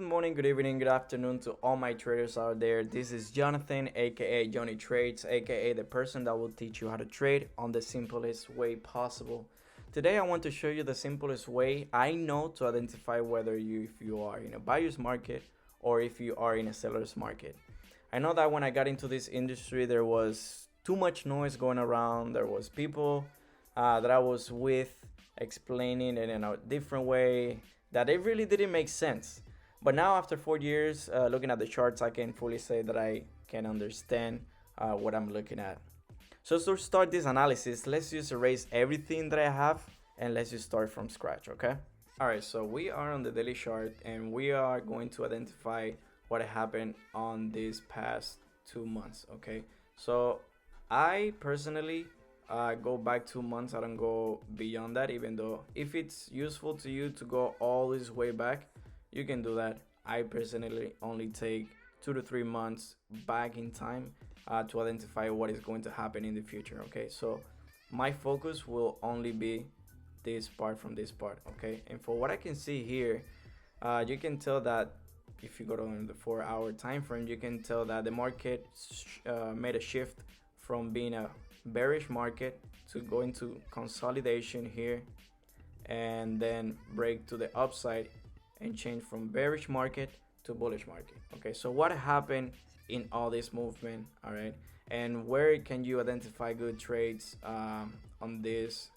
Good morning, good evening, good afternoon to all my traders out there. This is Jonathan, aka Johnny Trades, aka the person that will teach you how to trade on the simplest way possible. Today I want to show you the simplest way I know to identify whether if you are in a buyer's market or if you are in a seller's market. I know that when I got into this industry there was too much noise going around. There was people that I was with explaining it in a different way that it really didn't make sense. But now, after 4 years looking at the charts, I can fully say that I can understand what I'm looking at. So to start this analysis, let's just erase everything that I have and let's just start from scratch, okay? Alright, so we are on the daily chart and we are going to identify what happened on these past 2 months, okay? So I personally go back 2 months. I don't go beyond that, even though if it's useful to you to go all this way back, you can do that. I personally only take 2 to 3 months back in time to identify what is going to happen in the future, okay? So my focus will only be this part from this part, okay? And for what I can see here, you can tell that if you go to the 4 hour time frame, you can tell that the market made a shift from being a bearish market to go into consolidation here and then break to the upside and change from bearish market to bullish market. Okay, so what happened in all this movement? All right, and where can you identify good trades on this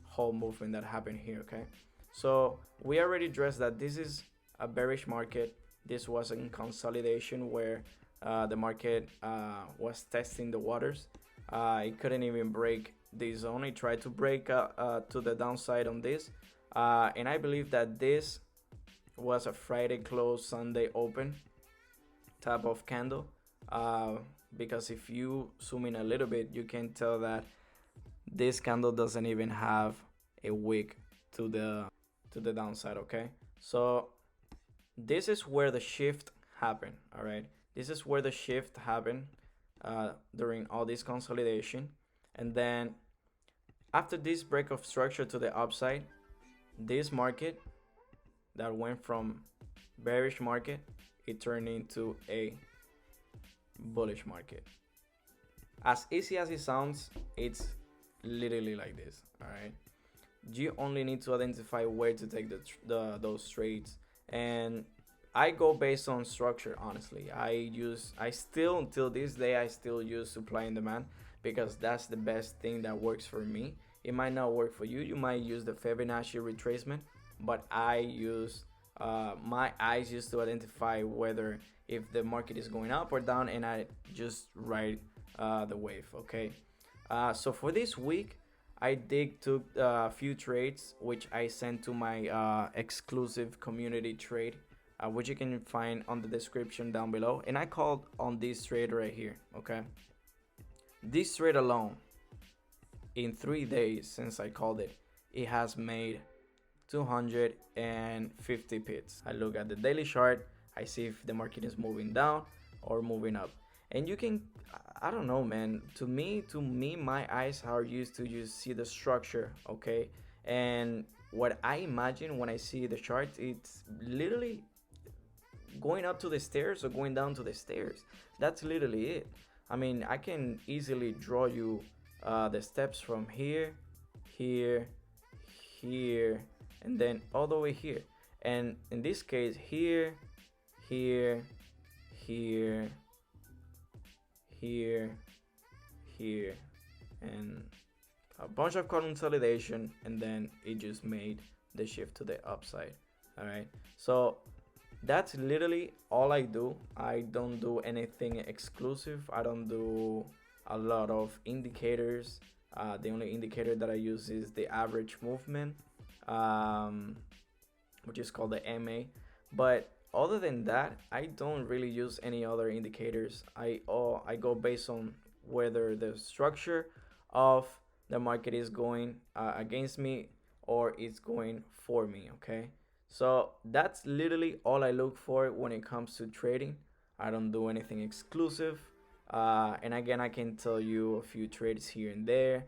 whole movement that happened here? Okay, so we already addressed that this is a bearish market. This was in consolidation where the market was testing the waters. It couldn't even break this zone. It tried to break to the downside on this, and I believe that this was a Friday close, Sunday open type of candle. Because if you zoom in a little bit, you can tell that this candle doesn't even have a wick to the downside. Okay, so this is where the shift happened. All right, this is where the shift happened during all this consolidation, and then after this break of structure to the upside, this market that went from bearish market, it turned into a bullish market. As easy as it sounds, it's literally like this. All right, you only need to identify where to take those trades, and I go based on structure. Honestly, I still, until this day, I still use supply and demand because that's the best thing that works for me. It might not work for you. You might use the Fibonacci retracement, but I use my eyes used to identify whether if the market is going up or down, and I just ride the wave. Okay, so for this week I took a few trades which I sent to my exclusive community trade, which you can find on the description down below, and I called on this trade right here. Okay, this trade alone, in 3 days since I called it, it has made 250 pips. I look at the daily chart, I see if the market is moving down or moving up, and you can, I don't know, man, to me my eyes are used to just see the structure. Okay, and what I imagine when I see the chart, it's literally going up to the stairs or going down to the stairs. That's literally it. I mean, I can easily draw you the steps from here, here, here, and then all the way here. And in this case, here, here, here, here, here, and a bunch of consolidation, and then it just made the shift to the upside. All right, so that's literally all I do. I don't do anything exclusive. I don't do a lot of indicators. The only indicator that I use is the average movement, which is called the MA. But other than that, I don't really use any other indicators. I go based on whether the structure of the market is going against me or it's going for me. Okay, so that's literally all I look for when it comes to trading. I don't do anything exclusive. And again, I can tell you a few trades here and there.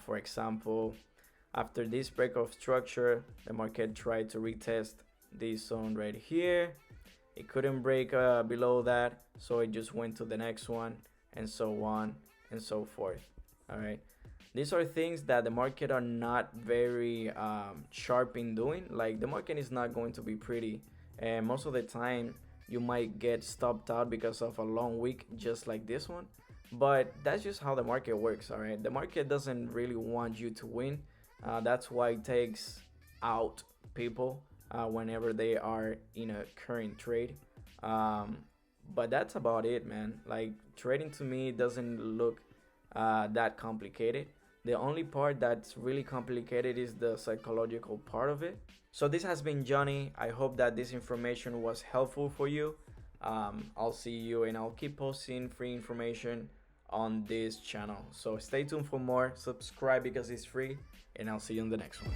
For example, after this break of structure, the market tried to retest this zone right here. It couldn't break below that, so it just went to the next one, and so on and so forth. All right, these are things that the market are not very sharp in doing. Like, the market is not going to be pretty, and most of the time you might get stopped out because of a long week just like this one. But that's just how the market works. All right, the market doesn't really want you to win. That's why it takes out people whenever they are in a current trade. But that's about it, man. Like, trading to me doesn't look that complicated. The only part that's really complicated is the psychological part of it. So this has been Johnny. I hope that this information was helpful for you. I'll see you, and I'll keep posting free information on this channel. So stay tuned for more. Subscribe because it's free, and I'll see you in the next one.